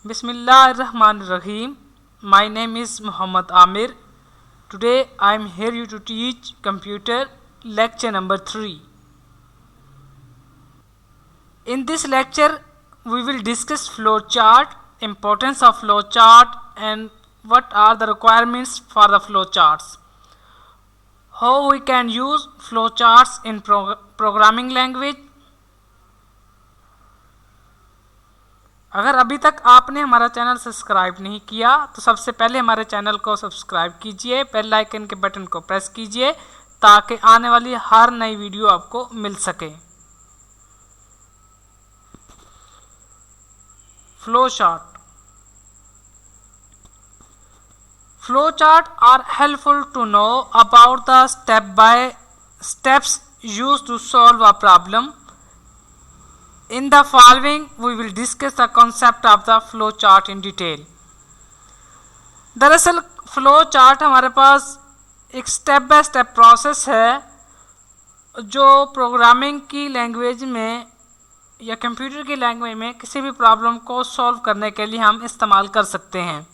Bismillahirrahmanirrahim. My name is Muhammad Amir. Today I am here you to teach computer lecture number 3. In this lecture we will discuss flowchart, importance of flowchart and what are the requirements for the flowcharts. How we can use flowcharts in programming language. अगर अभी तक आपने हमारा channel subscribe नहीं किया तो सबसे पहले हमारे चैनल को सब्सक्राइब कीजिए, बेल आइकन के बटन को प्रेस कीजिए ताकि आने वाली हर नई वीडियो आपको मिल सके। Flowchart are helpful to know about the step-by-steps used to solve a problem. In the following, we will discuss the concept of the flowchart in detail. दरअसल flowchart हमारे पास एक स्टेप बाय स्टेप प्रोसेस है जो programming की language में या computer की language में किसी भी प्रॉब्लम को सॉल्व करने के लिए हम इस्तेमाल कर सकते हैं।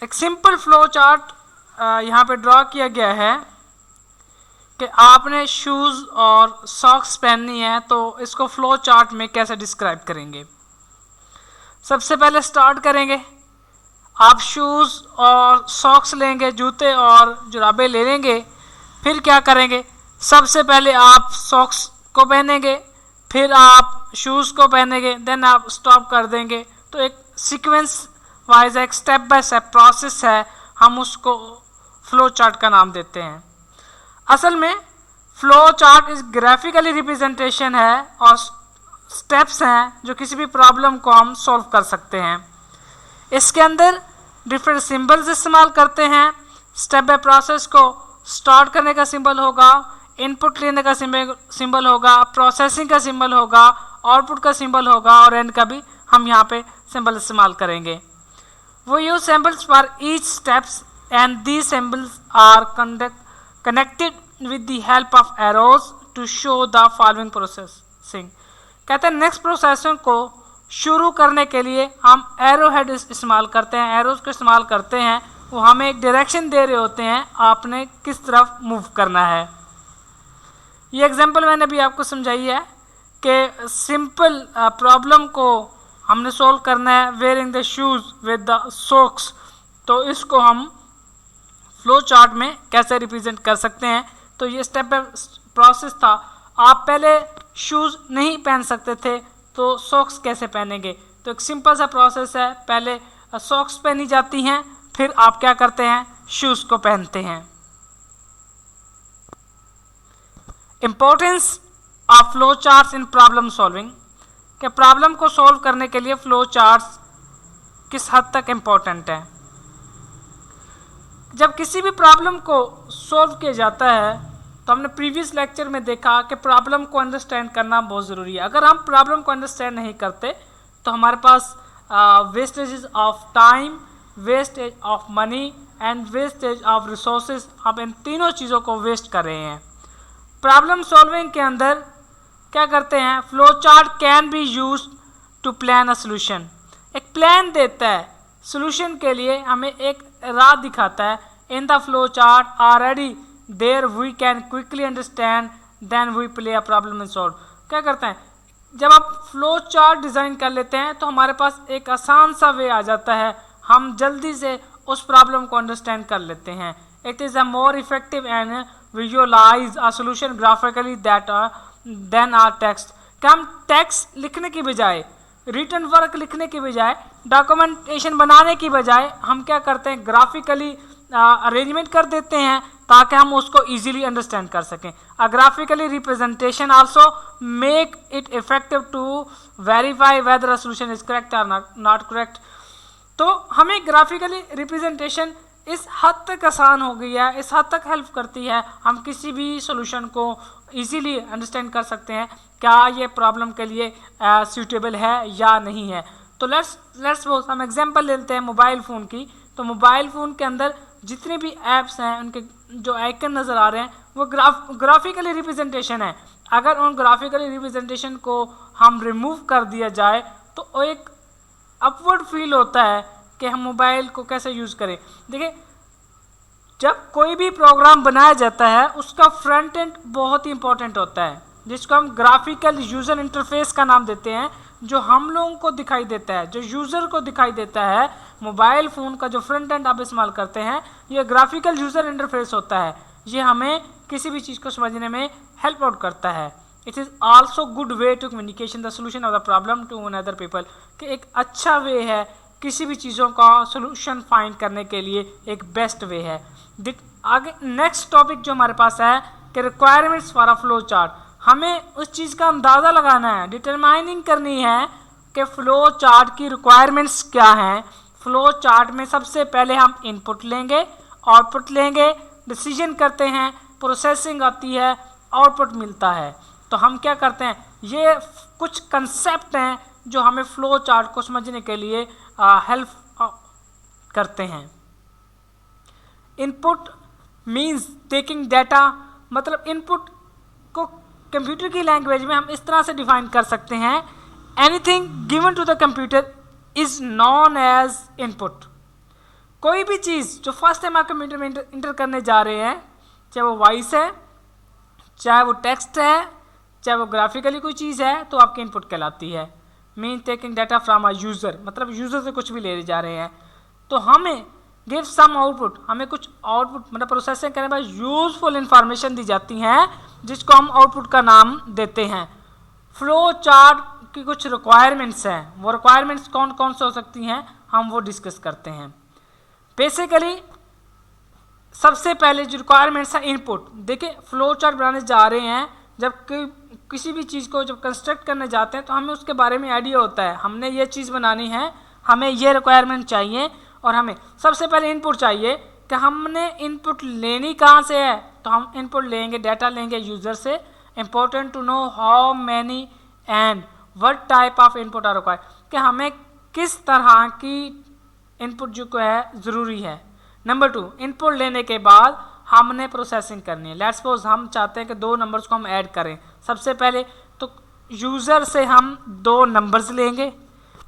एक सिंपल फ्लोचार्ट यहाँ पे ड्रॉ किया गया है कि आपने शूज़ और सॉक्स पहननी है, तो इसको फ्लो चार्ट में कैसे डिस्क्राइब करेंगे। सबसे पहले स्टार्ट करेंगे, आप शूज़ और सॉक्स लेंगे, जूते और जुराबे ले लेंगे। फिर क्या करेंगे, सबसे पहले आप सॉक्स को पहनेंगे, फिर आप शूज़ को पहनेंगे, देन आप स्टॉप कर देंगे। तो एक सीक्वेंस वाइज एक स्टेप बाय स्टेप प्रोसेस है, हम उसको फ्लो चार्ट का नाम देते हैं। असल में फ्लो चार्ट इस ग्राफिकली रिप्रेजेंटेशन है और स्टेप्स हैं जो किसी भी प्रॉब्लम को हम सॉल्व कर सकते हैं। इसके अंदर डिफरेंट सिंबल्स इस्तेमाल करते हैं। स्टेप बाय प्रोसेस को स्टार्ट करने का सिंबल होगा, इनपुट लेने का सिंबल होगा, प्रोसेसिंग का सिंबल होगा, आउटपुट का सिंबल होगा और एंड का भी हम यहाँ पे सिंबल इस्तेमाल करेंगे। वो use symbols for each steps and these symbols are connected with the help of arrows to show the following processing। कहते हैं नेक्स्ट प्रोसेसिंग को शुरू करने के लिए हम एरो हेड इस्तेमाल करते हैं, एरोज को इस्तेमाल करते हैं। वो हमें एक डायरेक्शन दे रहे होते हैं आपने किस तरफ मूव करना है। ये एग्जांपल मैंने अभी आपको समझाई है कि सिंपल प्रॉब्लम को हमने सॉल्व करना है wearing the shoes with the socks, तो इसको हम फ्लो चार्ट में कैसे रिप्रेजेंट कर सकते हैं। तो ये स्टेप बाय प्रोसेस था। आप पहले शूज़ नहीं पहन सकते थे तो सॉक्स कैसे पहनेंगे, तो एक सिंपल सा प्रोसेस है। पहले सॉक्स पहनी जाती हैं, फिर आप क्या करते हैं, शूज़ को पहनते हैं। Importance of flow charts in problem solving, कि प्रॉब्लम को सॉल्व करने के लिए फ्लो चार्ट्स किस हद तक इम्पोर्टेंट है। जब किसी भी प्रॉब्लम को सॉल्व किया जाता है तो हमने प्रीवियस लेक्चर में देखा कि प्रॉब्लम को अंडरस्टैंड करना बहुत ज़रूरी है। अगर हम प्रॉब्लम को अंडरस्टैंड नहीं करते तो हमारे पास wastage of time, wastage of money and wastage of resources, हम इन तीनों चीज़ों को वेस्ट कर रहे हैं। प्रॉब्लम सॉल्विंग के अंदर क्या करते हैं, flow chart can be use to plan a solution. एक प्लान देता है सोल्यूशन के लिए, हमें एक राह दिखाता है। In the flow chart already there we can quickly understand then we play a problem and solve. क्या करते हैं, जब आप फ्लो चार्ट डिज़ाइन कर लेते हैं तो हमारे पास एक आसान सा वे आ जाता है, हम जल्दी से उस प्रॉब्लम को अंडरस्टैंड कर लेते हैं। It is a more effective and visualize a solution graphically that then are text. कि हम टेक्स्ट लिखने की बजाय, रिटन वर्क लिखने की बजाय, डॉक्यूमेंटेशन बनाने की बजाय हम क्या करते हैं, ग्राफिकली अरेंजमेंट कर देते हैं ताकि हम उसको इजीली अंडरस्टैंड कर सकें। A graphically representation also make it effective to verify whether a solution is correct और नॉट करेक्ट। तो हमें ग्राफिकली रिप्रेजेंटेशन इस हद तक आसान हो गई है, इस हद तक हेल्प करती है, हम किसी भी सोल्यूशन को इजीली अंडरस्टैंड कर सकते हैं क्या ये प्रॉब्लम के लिए सूटेबल है या नहीं है। तो लेट्स हम एग्जांपल लेते हैं मोबाइल फ़ोन की। तो मोबाइल फ़ोन के अंदर जितने भी ऐप्स हैं उनके जो आइकन नज़र आ रहे हैं वो ग्राफिकली रिप्रेजेंटेशन है। अगर उन ग्राफिकली रिप्रेजेंटेशन को हम रिमूव कर दिया जाए तो एक अपवर्ड फील होता है कि हम मोबाइल को कैसे यूज़ करें। देखिए, जब कोई भी प्रोग्राम बनाया जाता है उसका फ्रंट एंड बहुत ही इंपॉर्टेंट होता है, जिसको हम ग्राफिकल यूज़र इंटरफेस का नाम देते हैं, जो हम लोगों को दिखाई देता है, जो यूज़र को दिखाई देता है। मोबाइल फ़ोन का जो फ्रंट एंड आप इस्तेमाल करते हैं, ये ग्राफिकल यूज़र इंटरफेस होता है। ये हमें किसी भी चीज़ को समझने में हेल्प आउट करता है। It is also good way to communication the solution of the problem to another people, कि एक अच्छा वे है किसी भी चीज़ों का सोल्यूशन फाइंड करने के लिए, एक बेस्ट वे है। आगे नेक्स्ट टॉपिक जो हमारे पास है कि requirements for a flow chart. हमें उस चीज़ का अंदाज़ा लगाना है, डिटरमाइनिंग करनी है कि फ़्लो चार्ट की रिक्वायरमेंट्स क्या हैं। फ़्लो चार्ट में सबसे पहले हम इनपुट लेंगे, आउटपुट लेंगे, डिसीजन करते हैं, प्रोसेसिंग आती है, आउटपुट मिलता है। तो हम क्या करते हैं, ये कुछ कंसेप्ट हैं जो हमें फ़्लो चार्ट को समझने के लिए हेल्प करते हैं। इनपुट मीन्स टेकिंग डाटा, मतलब इनपुट को कंप्यूटर की लैंग्वेज में हम इस तरह से डिफाइन कर सकते हैं, anything given to the computer is known as input. कोई भी चीज़ जो फर्स्ट टाइम आप कंप्यूटर में इंटर करने जा रहे हैं, चाहे वो वॉइस है, चाहे वो टेक्स्ट है, चाहे वो ग्राफिकली कोई चीज़ है, तो आपकी इनपुट कहलाती है। Mean taking data from a user, मतलब यूज़र से कुछ भी ले जा रहे हैं। तो हमें गिव सम आउटपुट, हमें कुछ आउटपुट मतलब प्रोसेसिंग करने के बाद यूजफुल इंफॉर्मेशन दी जाती हैं, जिसको हम आउटपुट का नाम देते हैं। फ्लो चार्ट की कुछ रिक्वायरमेंट्स हैं, वो रिक्वायरमेंट्स कौन कौन से हो सकती हैं, हम वो डिस्कस करते हैं। बेसिकली सबसे पहले जो रिक्वायरमेंट्स है इनपुट। देखिए, फ्लो चार्ट बनाने जा रहे हैं, जब किसी भी चीज़ को जब कंस्ट्रक्ट करने जाते हैं तो हमें उसके बारे में आइडिया होता है, हमने ये चीज़ बनानी है, हमें ये रिक्वायरमेंट चाहिए, और हमें सबसे पहले इनपुट चाहिए कि हमने इनपुट लेनी कहाँ से है। तो हम इनपुट लेंगे, डाटा लेंगे यूज़र से। Important to know how many and what type of input are required, कि हमें किस तरह की इनपुट जो को है ज़रूरी है। नंबर 2, इनपुट लेने के बाद हमने प्रोसेसिंग करनी है। लेट्स सपोज हम चाहते हैं कि 2 नंबर्स को हम ऐड करें। सबसे पहले तो यूज़र से हम 2 नंबर्स लेंगे,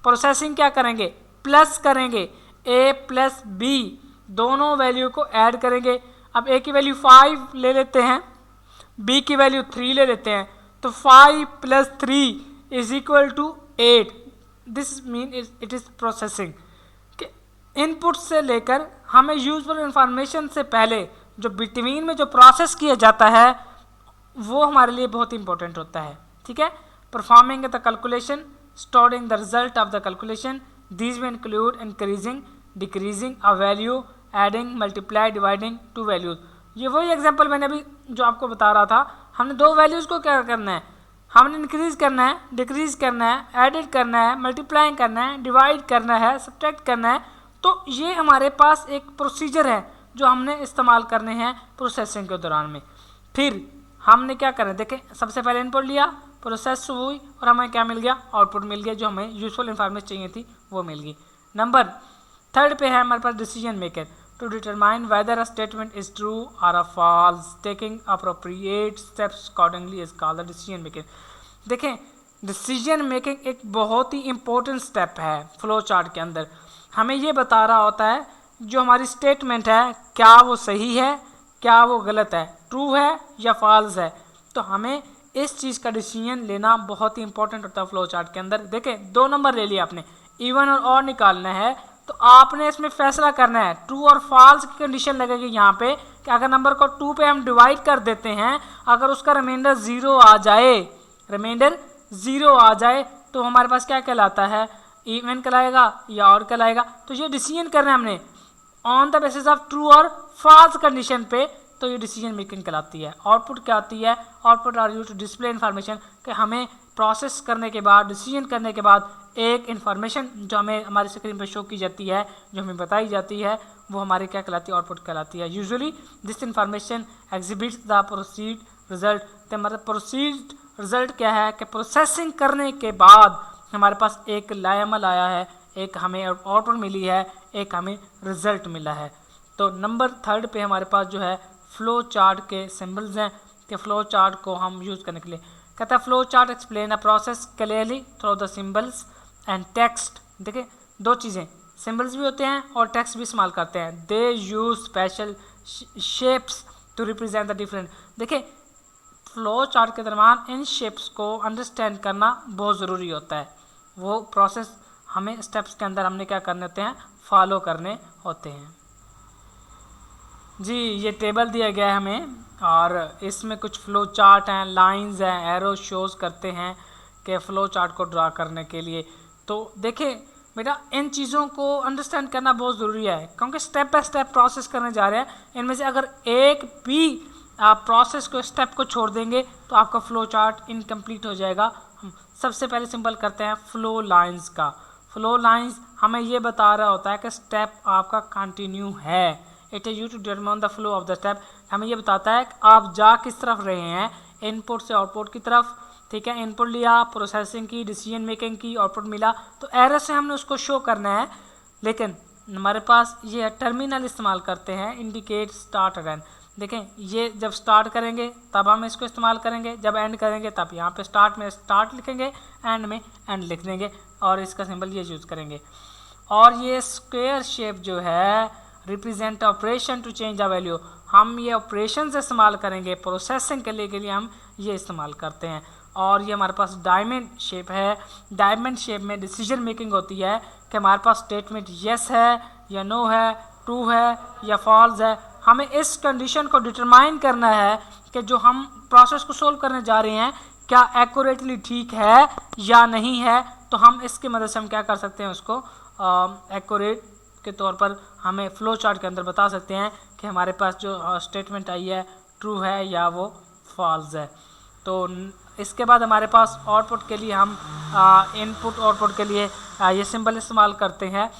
प्रोसेसिंग क्या करेंगे, प्लस करेंगे, a प्लस b दोनों वैल्यू को ऐड करेंगे। अब a की वैल्यू 5 ले लेते हैं, b की वैल्यू 3 ले लेते हैं, तो 5 plus 3 is equal to 8। This mean it is processing. Input से लेकर हमें यूजफुल इंफॉर्मेशन से पहले जो बिटवीन में जो प्रोसेस किया जाता है वो हमारे लिए बहुत इंपॉर्टेंट होता है। ठीक है, performing the calculation, storing the result of the calculation, these में include increasing, decreasing a value, adding, multiply, dividing two values. ये वही एग्जांपल मैंने अभी जो आपको बता रहा था, हमने 2 वैल्यूज़ को क्या करना है, हमने इंक्रीज करना है, डिक्रीज करना है, एडिट करना है, मल्टीप्लाई करना है, डिवाइड करना है, सब्ट्रैक्ट करना है। तो ये हमारे पास एक प्रोसीजर है जो हमने इस्तेमाल करने हैं प्रोसेसिंग के दौरान में। फिर हमने क्या करना है, देखें, सबसे पहले इनपुट लिया, प्रोसेस हुई और हमें क्या मिल गया, आउटपुट मिल गया, जो हमें यूजफुल इन्फॉर्मेशन चाहिए थी वो मिल गई। नंबर 3 पे है हमारे पास decision maker, to determine whether a statement is true और a false, taking appropriate steps accordingly is called the decision maker. देखें, डिसीजन मेकिंग एक बहुत ही इंपॉर्टेंट स्टेप है फ्लो चार्ट के अंदर। हमें ये बता रहा होता है जो हमारी स्टेटमेंट है क्या वो सही है, क्या वो गलत है, ट्रू है या फॉल्स है। तो हमें इस चीज़ का डिसीजन लेना बहुत ही इंपॉर्टेंट होता है फ्लो चार्ट के अंदर। देखें, 2 नंबर ले लिया आपने, इवन और ऑड निकालना है, तो आपने इसमें फैसला करना है। ट्रू और फॉल्स की कंडीशन लगेगी यहाँ पे कि अगर नंबर को 2 पे हम डिवाइड कर देते हैं, अगर उसका रिमाइंडर 0 आ जाए, रिमाइंडर 0 आ जाए तो हमारे पास क्या कहलाता है, इवन कहलाएगा या और कहलाएगा। तो ये डिसीजन करना है हमने on the basis of true और फॉल्स कंडीशन पे, तो ये डिसीजन मेकिंग कहलाती है। आउटपुट क्या आती है, output are used to display information, कि हमें प्रोसेस करने के बाद, डिसीजन करने के बाद एक इन्फॉर्मेशन जो हमें हमारी स्क्रीन पर शो की जाती है, जो हमें बताई जाती है, वो हमारी क्या कहलाती है, आउटपुट कहलाती है। Usually this information exhibits the proceed result. तो मतलब प्रोसीड रिजल्ट क्या है कि प्रोसेसिंग करने के बाद हमारे पास एक लाएमल आया है, एक हमें आउटपुट मिली है, एक हमें रिजल्ट मिला है। तो नंबर 3 पे हमारे पास जो है फ्लो चार्ट के सिंबल्स हैं कि फ्लो चार्ट को हम यूज़ करने के लिए कहता है flow chart explain a process clearly through the symbols and text. देखिए दो चीज़ें, सिंबल्स भी होते हैं और टेक्स्ट भी इस्तेमाल करते हैं। They use special shapes to represent the different. देखिए फ्लो चार्ट के दरम्यान इन शेप्स को अंडरस्टैंड करना बहुत ज़रूरी होता है। वो प्रोसेस हमें स्टेप्स के अंदर हमने क्या करने होते हैं, फॉलो करने होते हैं। जी ये टेबल दिया गया है हमें और इसमें कुछ फ्लो चार्ट हैं, लाइंस हैं, एरो शोज करते हैं कि फ़्लो चार्ट को ड्रा करने के लिए। तो देखिए बेटा इन चीज़ों को अंडरस्टैंड करना बहुत ज़रूरी है क्योंकि स्टेप बाय स्टेप प्रोसेस करने जा रहे हैं। इनमें से अगर एक भी आप प्रोसेस को स्टेप को छोड़ देंगे तो आपका फ़्लो चार्ट इनकम्प्लीट हो जाएगा। हम सबसे पहले सिंपल करते हैं फ़्लो लाइंस का। फ़्लो लाइंस हमें ये बता रहा होता है कि स्टेप आपका कंटिन्यू है। It is you to determine the flow of the step. हमें ये बताता है कि आप जा किस तरफ रहे हैं, इनपुट से आउटपुट की तरफ, ठीक है। इनपुट लिया, प्रोसेसिंग की, डिसीजन मेकिंग की, आउटपुट मिला, तो एरर से हमने उसको शो करना है। लेकिन हमारे पास ये टर्मिनल इस्तेमाल करते हैं, इंडिकेट स्टार्ट रन। देखें ये जब स्टार्ट करेंगे तब हम इसको इस्तेमाल करेंगे, जब एंड करेंगे तब यहाँ पे स्टार्ट में स्टार्ट लिखेंगे, एंड में एंड लिख देंगे और इसका सिंबल ये यूज़ करेंगे। और ये स्क्वायर शेप जो है represent operation to change the value. हम ये ऑपरेशन से इस्तेमाल करेंगे, प्रोसेसिंग के लिए हम ये इस्तेमाल करते हैं। और ये हमारे पास डायमंड शेप है। डायमंड शेप में डिसीजन मेकिंग होती है कि हमारे पास स्टेटमेंट येस है या नो है, ट्रू है या फॉल्स है। हमें इस कंडीशन को डिटरमाइन करना है कि जो हम प्रोसेस को सोल्व करने जा रहे हैं क्या एक्यूरेटली ठीक है या नहीं है। तो हम इसकी मदद से हम क्या कर सकते हैं, उसको एक्यूरेट के तौर पर हमें फ्लो चार्ट के अंदर बता सकते हैं कि हमारे पास जो स्टेटमेंट आई है ट्रू है या वो फॉल्स है। तो इसके बाद हमारे पास आउटपुट के लिए हम इनपुट आउटपुट के लिए ये सिंबल इस्तेमाल करते हैं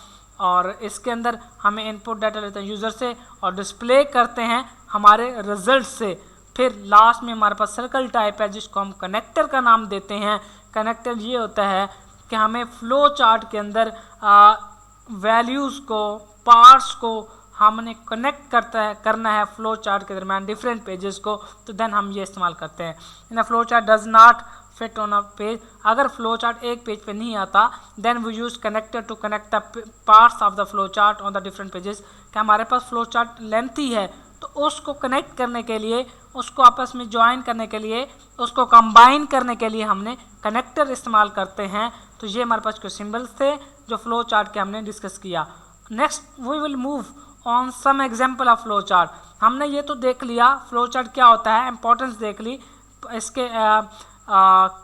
और इसके अंदर हमें इनपुट डाटा लेते हैं यूज़र से और डिस्प्ले करते हैं हमारे रिजल्ट से। फिर लास्ट में हमारे पास सर्कल टाइप है जिसको हम कनेक्टर का नाम देते हैं। कनेक्टर ये होता है कि हमें फ्लो चार्ट के अंदर वैल्यूज़ को, पार्ट्स को हमने कनेक्ट करना है फ्लो चार्ट के दरम्यान डिफरेंट पेजेस को, तो देन हम ये इस्तेमाल करते हैं। In flow chart does not fit on a page. अगर फ्लो चार्ट एक पेज पे नहीं आता then we use connector to connect the parts of the flow chart on the different pages. कि हमारे पास फ्लो चार्ट लेंथी है तो उसको कनेक्ट करने के लिए, उसको आपस में ज्वाइन करने के लिए, उसको कंबाइन करने के लिए हमने कनेक्टर इस्तेमाल करते हैं। तो ये हमारे पास कुछ सिंबल्स थे जो फ्लो चार्ट के हमने डिस्कस किया। Next we will move on some example of flow chart. हमने ये तो देख लिया फ्लो चार्ट क्या होता है, इंपॉर्टेंस देख ली, इसके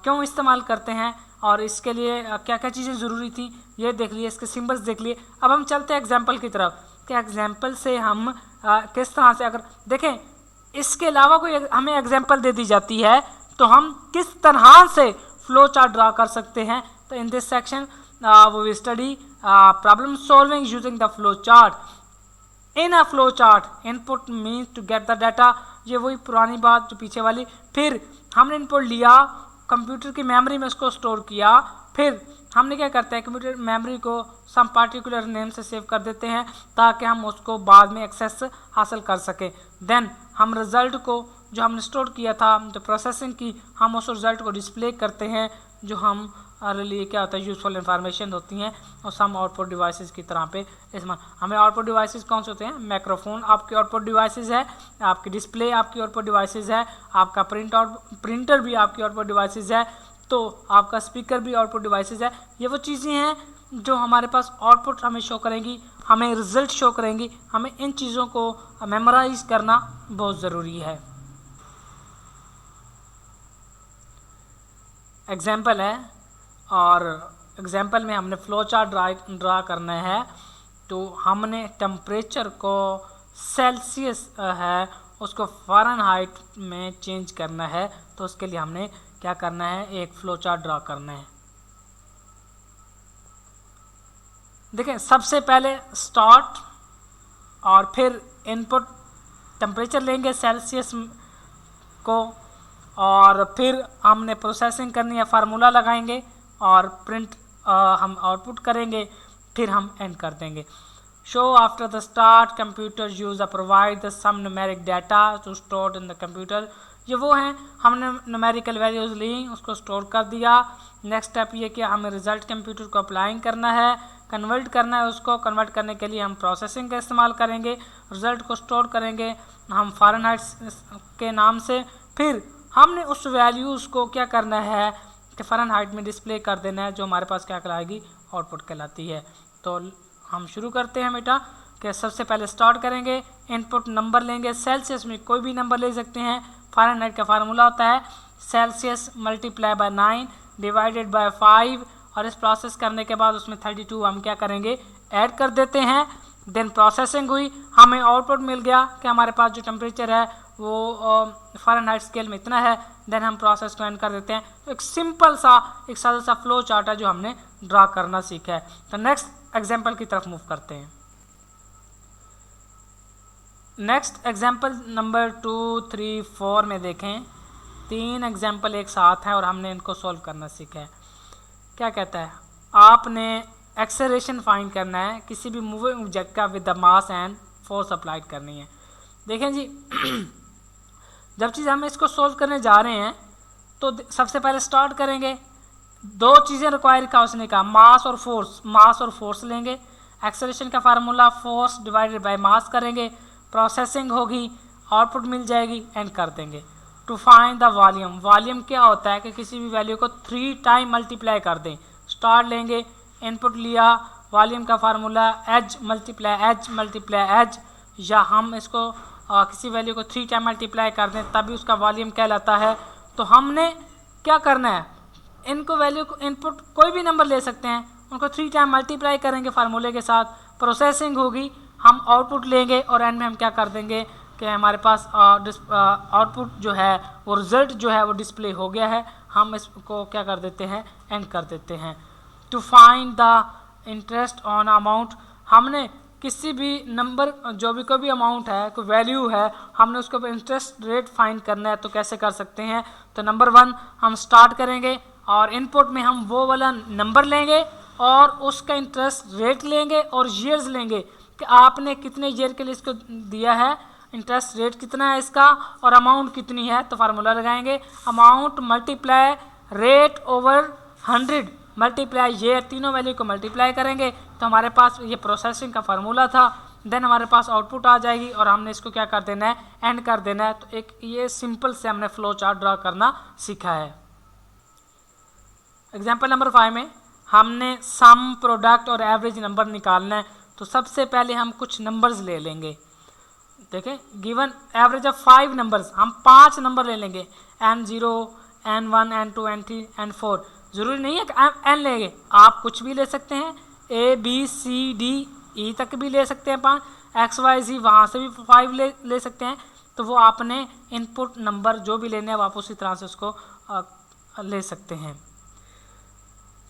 क्यों इस्तेमाल करते हैं और इसके लिए क्या क्या चीज़ें ज़रूरी थी ये देख लिए, इसके सिंबल्स देख लिए। अब हम चलते हैं एग्जांपल की तरफ कि एग्जांपल से हम किस तरह से, अगर देखें इसके अलावा कोई हमें एग्जांपल दे दी जाती है तो हम किस तरह से फ्लो चार्ट ड्रा कर सकते हैं। तो in this section we will study problem solving using the flow chart. In a flow chart, input means to get the data. ये वही पुरानी बात जो पीछे वाली। फिर हमने इनपुट लिया, कंप्यूटर की मेमोरी में उसको स्टोर किया, फिर हमने क्या करते हैं कंप्यूटर मेमोरी को सम पार्टिकुलर नेम से सेव कर देते हैं ताकि हम उसको बाद में एक्सेस हासिल कर सकें। देन हम रिज़ल्ट को जो हमने स्टोर किया था, जो प्रोसेसिंग की, हम उस रिज़ल्ट को डिस्प्ले करते हैं जो हम लिए क्या होता है यूजफुल इंफॉर्मेशन होती हैं और सम आउटपुट डिवाइसेस की तरह पे इसमें हमें आउटपुट डिवाइसेस कौन से होते हैं, माइक्रोफोन आपके आउटपुट डिवाइसेस है, आपकी डिस्प्ले आपकी आउटपुट डिवाइसेस है, आपका प्रिंटर भी आपकी आउटपुट डिवाइसेस है, तो आपका स्पीकर भी आउटपुट डिवाइसेस है। ये वो चीज़ें हैं जो हमारे पास आउटपुट हमें शो करेंगी, हमें रिजल्ट शो करेंगी। हमें इन चीज़ों को मेमोराइज करना बहुत ज़रूरी है। एग्जाम्पल है और एग्जाम्पल में हमने फ्लो चार्ट ड्रा करना है। तो हमने टेम्परेचर को सेल्सियस है उसको फ़ारेनहाइट में चेंज करना है। तो उसके लिए हमने क्या करना है, एक फ्लो चार्ट ड्रा करना है। देखें सबसे पहले स्टार्ट और फिर इनपुट टेम्परेचर लेंगे सेल्सियस को और फिर हमने प्रोसेसिंग करनी है, फार्मूला लगाएंगे और प्रिंट हम आउटपुट करेंगे, फिर हम एंड कर देंगे। Show after the start computer use provide the some numeric data to store in the computer. ये वो हैं, हमने न्यूमेरिकल वैल्यूज़ ली, उसको स्टोर कर दिया। नेक्स्ट स्टेप ये कि हमें रिजल्ट कंप्यूटर को अप्लाइंग करना है, कन्वर्ट करना है। उसको कन्वर्ट करने के लिए हम प्रोसेसिंग का इस्तेमाल करेंगे, रिज़ल्ट को स्टोर करेंगे हम फ़ारेनहाइट के नाम से। फिर हमने उस वैल्यूज़ को क्या करना है कि फ़ारेनहाइट में डिस्प्ले कर देना है, जो हमारे पास क्या कहलाएगी, आउटपुट कहलाती है। तो हम शुरू करते हैं बेटा कि सबसे पहले स्टार्ट करेंगे, इनपुट नंबर लेंगे, सेल्सियस में कोई भी नंबर ले सकते हैं। फ़ारेनहाइट का फार्मूला होता है Celsius multiply by 9 divided by 5, और इस प्रोसेस करने के बाद उसमें 32 हम क्या करेंगे, ऐड कर देते हैं। देन प्रोसेसिंग हुई, हमें आउटपुट मिल गया कि हमारे पास जो टेम्परेचर है वो फ़ारेनहाइट स्केल में इतना है। देन हम प्रोसेस को एंड कर देते हैं। तो एक सिंपल सा एक सादा सा फ्लो चार्ट है जो हमने ड्रा करना सीखा है। तो नेक्स्ट एग्जाम्पल की तरफ मूव करते हैं। नेक्स्ट एग्जाम्पल नंबर 2, 3, 4 में देखें, 3 एग्जाम्पल एक साथ हैं और हमने इनको सॉल्व करना सीखा है। क्या कहता है, आपने एक्सेलरेशन फाइंड करना है किसी भी मूविंग ऑब्जेक्ट का with the mass and force applied करनी है। देखें जी जब चीज़ हम इसको सॉल्व करने जा रहे हैं तो सबसे पहले स्टार्ट करेंगे, 2 चीज़ें रिक्वायर का उसने कहा, मास और फोर्स। मास और फोर्स लेंगे, एक्सेलरेशन का formula force divided by mass करेंगे, प्रोसेसिंग होगी, आउटपुट मिल जाएगी, एंड कर देंगे। To find the volume, volume क्या होता है कि किसी भी वैल्यू को 3 टाइम मल्टीप्लाई कर दें। स्टार्ट लेंगे, इनपुट लिया, वॉल्यूम का फार्मूला एच मल्टीप्लाई एच, या हम इसको किसी वैल्यू को 3 टाइम मल्टीप्लाई कर दें तभी उसका वॉल्यूम कहलाता है। तो हमने क्या करना है, इनको वैल्यू को इनपुट कोई भी नंबर ले सकते हैं, उनको 3 टाइम मल्टीप्लाई करेंगे फार्मूले के साथ, प्रोसेसिंग होगी, हम आउटपुट लेंगे और एंड में हम क्या कर देंगे कि हमारे पास आउटपुट जो है वो रिज़ल्ट जो है वो डिस्प्ले हो गया है। हम इसको क्या कर देते हैं, एंड कर देते हैं। To find the interest on amount, हमने किसी भी नंबर जो भी कोई भी अमाउंट है, कोई वैल्यू है, हमने उसके ऊपर इंटरेस्ट रेट फाइंड करना है। तो कैसे कर सकते हैं, तो नंबर 1 हम स्टार्ट करेंगे और इनपुट में हम वो वाला नंबर लेंगे और उसका इंटरेस्ट रेट लेंगे और ईयर्स लेंगे कि आपने कितने ईयर के लिए इसको दिया है, इंटरेस्ट रेट कितना है इसका और अमाउंट कितनी है। तो फार्मूला लगाएंगे, amount multiply rate over 100 multiply, ये तीनों वैल्यू को मल्टीप्लाई करेंगे तो हमारे पास ये प्रोसेसिंग का फार्मूला था। देन हमारे पास आउटपुट आ जाएगी और हमने इसको क्या कर देना है, एंड कर देना है। तो एक ये सिंपल से हमने फ्लो चार्ट ड्रा करना सीखा है। एग्जाम्पल नंबर 5 में हमने सम, प्रोडक्ट और एवरेज नंबर निकालना है। तो सबसे पहले हम कुछ नंबर्स ले लेंगे। देखें, गिवन एवरेज ऑफ 5 नंबर्स, हम 5 नंबर ले लेंगे, N0, N1, N2, N3, N4। ज़रूरी नहीं है कि N लेंगे, आप कुछ भी ले सकते हैं, A, B, C, D, E तक भी ले सकते हैं 5, X, Y, Z वहाँ से भी 5 ले सकते हैं। तो वो आपने इनपुट नंबर जो भी लेने हैं आप उसी तरह से उसको ले सकते हैं।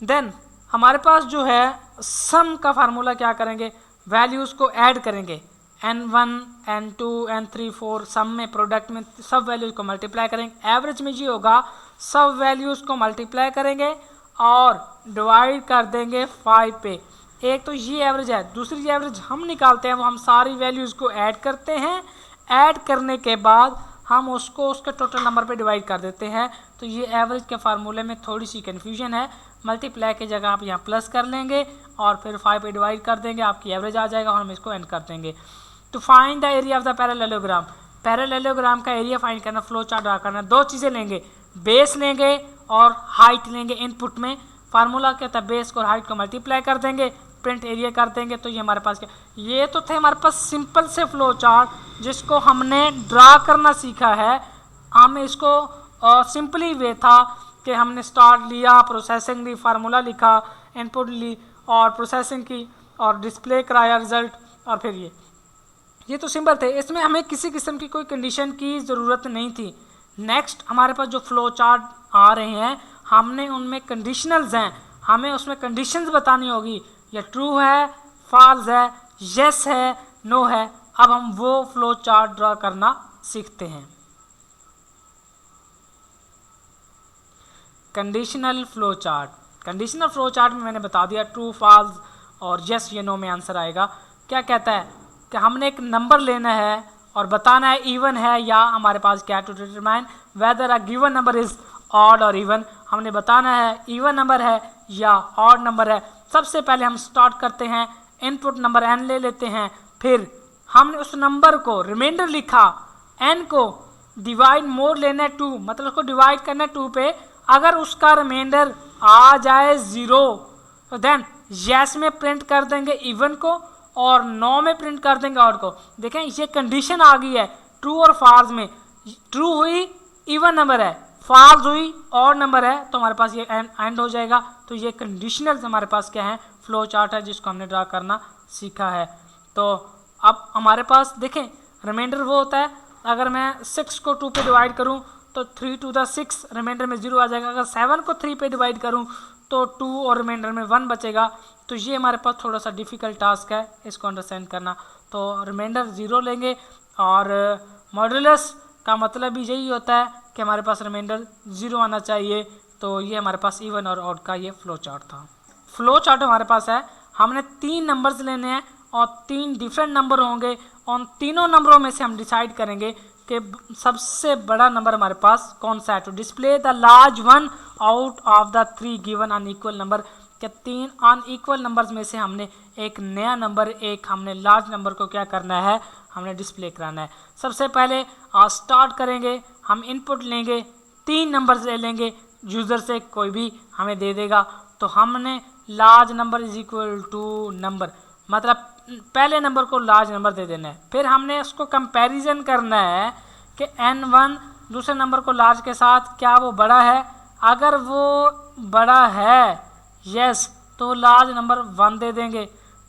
देन हमारे पास जो है सम का फार्मूला क्या करेंगे, वैल्यूज़ को ऐड करेंगे, N1, N2, N3, 4 सम में, प्रोडक्ट में सब वैल्यूज़ को मल्टीप्लाई करेंगे। एवरेज में ये होगा, सब वैल्यूज़ को मल्टीप्लाई करेंगे और डिवाइड कर देंगे 5 पे। एक तो ये एवरेज है, दूसरी एवरेज हम निकालते हैं वो हम सारी वैल्यूज़ को ऐड करते हैं, ऐड करने के बाद हम उसको उसके टोटल नंबर पे डिवाइड कर देते हैं। तो ये एवरेज के फार्मूले में थोड़ी सी कन्फ्यूजन है, मल्टीप्लाई की जगह आप यहाँ प्लस कर लेंगे और फिर 5 पे डिवाइड कर देंगे, आपकी एवरेज आ जाएगा और हम इसको एंड कर देंगे। To find the area of the parallelogram, parallelogram का एरिया फाइंड करना, फ्लो चार्ट ड्रा करना। 2 चीज़ें लेंगे, बेस लेंगे और हाइट लेंगे। इनपुट में फार्मूला क्या था, बेस को और हाइट को मल्टीप्लाई कर देंगे, प्रिंट एरिया कर देंगे। तो ये हमारे पास क्या, ये तो थे हमारे पास सिंपल से फ्लो चार्ट जिसको हमने ड्रा करना सीखा है। हमें इसको सिंपली वे था कि हमने स्टार्ट लिया, प्रोसेसिंग ली, फार्मूला लिखा, इनपुट ली और प्रोसेसिंग की और डिस्प्ले कराया रिजल्ट, और फिर ये तो सिंपल थे। इसमें हमें किसी किस्म की कोई कंडीशन की ज़रूरत नहीं थी। नेक्स्ट हमारे पास जो फ्लो चार्ट आ रहे हैं, हमने उनमें कंडीशनल्स हैं, हमें उसमें कंडीशंस बतानी होगी, या ट्रू है, फॉल्स है, येस है, नो है। अब हम वो फ्लो चार्ट ड्रा करना सीखते हैं। Conditional flow chart, conditional flow chart में मैंने बता दिया ट्रू, फॉल्स और येस या नो में आंसर आएगा। क्या कहता है कि हमने एक नंबर लेना है और बताना है इवन है या हमारे पास क्या, to determine whether a given number is odd और इवन, हमने बताना है इवन नंबर है या ऑड नंबर है। सबसे पहले हम स्टार्ट करते हैं, इनपुट नंबर n ले लेते हैं, फिर हमने उस नंबर को रिमाइंडर लिखा, n को डिवाइड मोड लेना है 2, मतलब उसको डिवाइड करना है 2 पे। अगर उसका रिमाइंडर आ जाए 0 तो देन यस में प्रिंट कर देंगे इवन को और नो में प्रिंट कर देंगे ऑड को। देखें ये कंडीशन आ गई है ट्रू और फॉल्स में, ट्रू हुई इवन नंबर है, फॉल्स हुई ऑड नंबर है, तो हमारे पास ये एंड हो जाएगा। तो ये कंडीशनल हमारे पास क्या है, फ्लो चार्ट है जिसको हमने ड्रा करना सीखा है। तो अब हमारे पास देखें रिमाइंडर वो होता है, अगर मैं 6 को 2 पे डिवाइड करूं तो 3 to the 6 रिमाइंडर में 0 आ जाएगा। अगर 7 को 3 पे डिवाइड करूं तो 2 और रिमाइंडर में 1 बचेगा। तो ये हमारे पास थोड़ा सा डिफ़िकल्ट टास्क है इसको अंडरस्टैंड करना। तो रिमाइंडर 0 लेंगे और मॉड्यूलस का मतलब भी यही होता है कि हमारे पास रिमाइंडर 0 आना चाहिए। तो ये हमारे पास इवन और ऑड का ये फ्लो चार्ट था। फ्लो चार्ट हमारे पास है, हमने 3 नंबर्स लेने हैं और 3 डिफरेंट नंबर होंगे, उन तीनों नंबरों में से हम डिसाइड करेंगे कि सबसे बड़ा नंबर हमारे पास कौन सा है। To display the large one out of the 3 given unequal number, के 3 अनइक्वल नंबर्स में से हमने एक नया नंबर, एक हमने लार्ज नंबर को क्या करना है, हमने डिस्प्ले कराना है। सबसे पहले स्टार्ट करेंगे, हम इनपुट लेंगे, 3 नंबर्स ले लेंगे, यूज़र से कोई भी हमें दे देगा। तो हमने large number is equal to number, मतलब पहले नंबर को लार्ज नंबर दे देना है। फिर हमने उसको कंपैरिजन करना है कि n1 दूसरे नंबर को लार्ज के साथ क्या वो बड़ा है। अगर वो बड़ा है यस तो लार्ज नंबर 1 दे देंगे।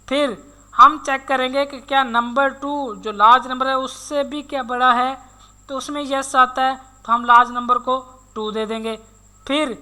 फिर हम चेक करेंगे कि क्या नंबर 2 जो लार्ज नंबर है उससे भी क्या बड़ा है, तो उसमें यस आता है तो हम लार्ज नंबर को 2 दे देंगे। फिर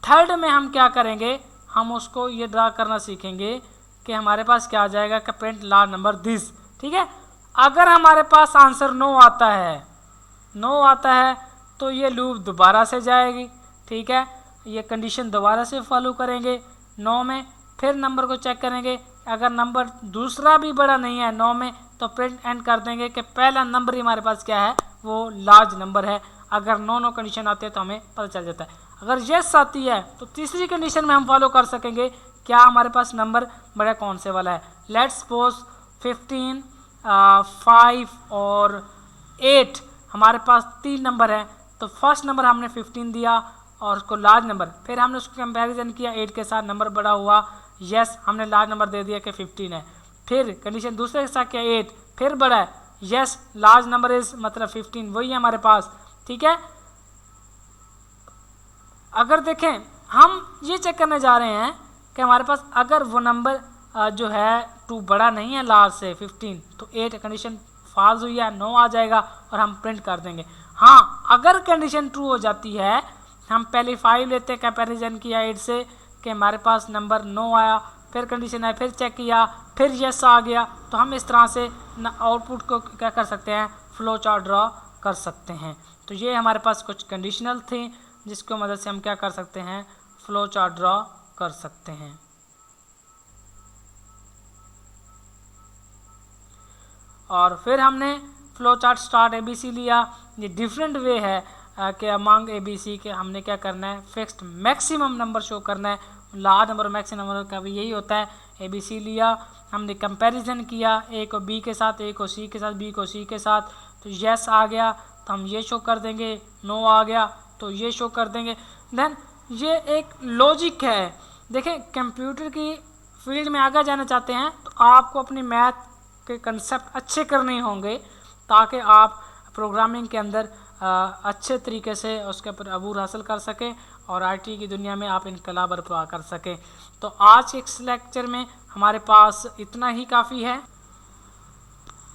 थर्ड में हम क्या करेंगे, हम उसको ये ड्रा करना सीखेंगे कि हमारे पास क्या आ जाएगा कि प्रिंट लार्ज नंबर दिस, ठीक है। अगर हमारे पास आंसर नो आता है तो ये लूप दोबारा से जाएगी, ठीक है। ये कंडीशन दोबारा से फॉलो करेंगे 9 में, फिर नंबर को चेक करेंगे, अगर नंबर दूसरा भी बड़ा नहीं है 9 में तो प्रिंट एंड कर देंगे कि पहला नंबर ही हमारे पास क्या है, वो लार्ज नंबर है। अगर नो कंडीशन आती है तो हमें पता चल जाता है। अगर यस आती है तो तीसरी कंडीशन में हम फॉलो कर सकेंगे क्या हमारे पास नंबर बड़ा कौन से वाला है। लेट्स सपोज 15, 5 और 8 हमारे पास 3 नंबर है, तो फर्स्ट नंबर हमने 15 दिया और उसको लार्ज नंबर, फिर हमने उसको कंपैरिजन किया 8 के साथ, नंबर बड़ा हुआ, यस हमने लार्ज नंबर दे दिया कि 15 है। फिर कंडीशन दूसरे के साथ किया 8, फिर बड़ा है, यस लार्ज नंबर इज मतलब 15, वही है हमारे पास, ठीक है। अगर देखें हम ये चेक करने जा रहे हैं कि हमारे पास अगर वो नंबर जो है 2 बड़ा नहीं है लार्ज से 15, तो 8 कंडीशन फॉल्स हुई है, 9 आ जाएगा और हम प्रिंट कर देंगे। हाँ अगर कंडीशन ट्रू हो जाती है, हम पहले 5 लेते हैं, कंपैरिजन किया 8 से कि हमारे पास नंबर 9 आया, फिर कंडीशन आया, फिर चेक किया, फिर यस आ गया, तो हम इस तरह से आउटपुट को क्या कर सकते हैं, फ्लो चार्ट ड्रॉ कर सकते हैं। तो ये हमारे पास कुछ कंडीशनल थे जिसको मदद से हम क्या कर सकते हैं, फ्लो चार्ट ड्रॉ कर सकते हैं। और फिर हमने फ्लो चार्ट स्टार्ट ABC लिया। ये डिफरेंट वे है कि अमंग ABC के हमने क्या करना है, फिक्स्ड मैक्सिमम नंबर शो करना है। लार्ज नंबर मैक्सिमम नंबर का भी यही होता है। ABC लिया, हमने कंपैरिजन किया A को B के साथ, A को C के साथ, B को C के साथ, तो यस आ गया तो हम ये शो कर देंगे, नो आ गया तो ये शो कर देंगे। देन ये एक लॉजिक है। देखें कंप्यूटर की फील्ड में आगे जाना चाहते हैं तो आपको अपनी मैथ के कंसेप्ट अच्छे करने होंगे ताकि आप प्रोग्रामिंग के अंदर अच्छे तरीके से उसके ऊपर अबूर हासिल कर सकें और IT की दुनिया में आप इनकलाब बर्पा कर सकें। तो आज के इस लेक्चर में हमारे पास इतना ही काफ़ी है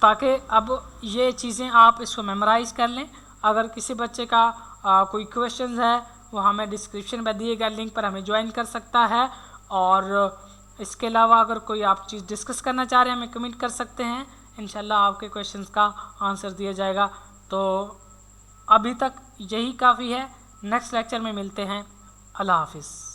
ताकि अब ये चीज़ें आप इसको मेमोराइज़ कर लें। अगर किसी बच्चे का कोई क्वेश्चन है वो हमें डिस्क्रिप्शन में दिए गए लिंक पर हमें ज्वाइन कर सकता है, और इसके अलावा अगर कोई आप चीज़ डिस्कस करना चाह रहे हैं हमें कमेंट कर सकते हैं, इंशाल्लाह आपके क्वेश्चंस का आंसर दिया जाएगा। तो अभी तक यही काफ़ी है, नेक्स्ट लेक्चर में मिलते हैं। अल्लाह हाफिज़।